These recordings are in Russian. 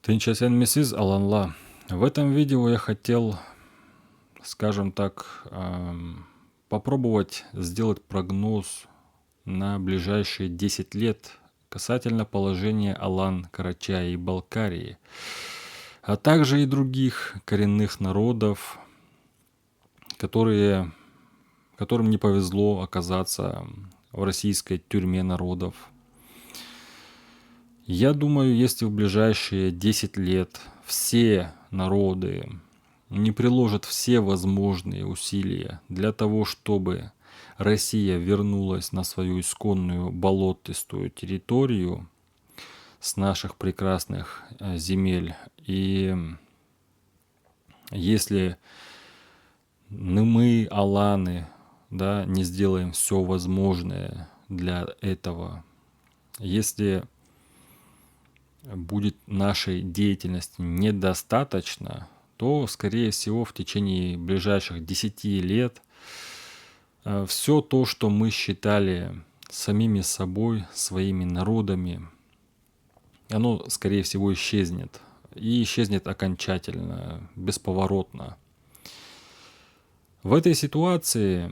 Тинчасен миссис Аланла. В этом видео я хотел, скажем так, попробовать сделать прогноз на ближайшие 10 лет касательно положения Алан, Карачая и Балкарии, а также и других коренных народов, которым не повезло оказаться в российской тюрьме народов. Я думаю, если в ближайшие 10 лет все народы не приложат все возможные усилия для того, чтобы Россия вернулась на свою исконную болотистую территорию с наших прекрасных земель, и если мы, аланы, да, не сделаем все возможное для этого, если будет нашей деятельности недостаточно, то, скорее всего, в течение ближайших 10 лет все то, что мы считали самими собой, своими народами, оно, скорее всего, исчезнет. И исчезнет окончательно, бесповоротно. В этой ситуации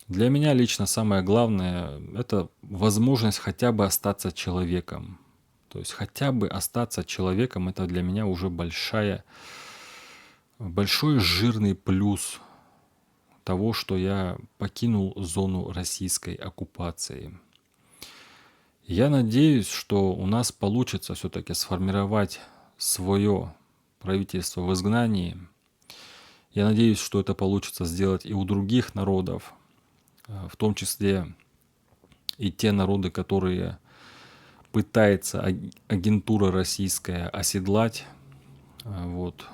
для меня лично самое главное – это возможность хотя бы остаться человеком. То есть хотя бы остаться человеком – это для меня уже большой жирный плюс того, что я покинул зону российской оккупации. Я надеюсь, что у нас получится все-таки сформировать свое правительство в изгнании. Я надеюсь, что это получится сделать и у других народов, в том числе и те народы, которые пытается агентура российская оседлать. Вот.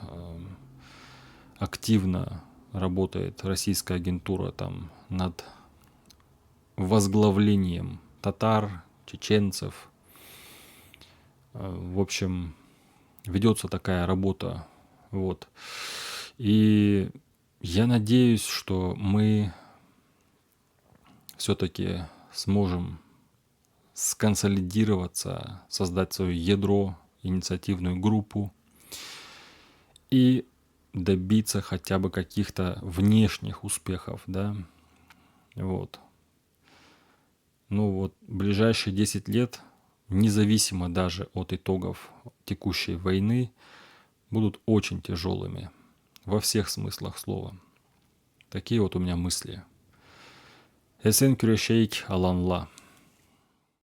Активно работает российская агентура там над возглавлением татар, чеченцев. В общем, ведется такая работа. Вот. И я надеюсь, что мы все-таки сможем сконсолидироваться, создать свое ядро, инициативную группу и добиться хотя бы каких-то внешних успехов, да, вот. Ну вот, ближайшие 10 лет, независимо даже от итогов текущей войны, будут очень тяжелыми во всех смыслах слова. Такие вот у меня мысли. Эсен Кюрешейк Аланла.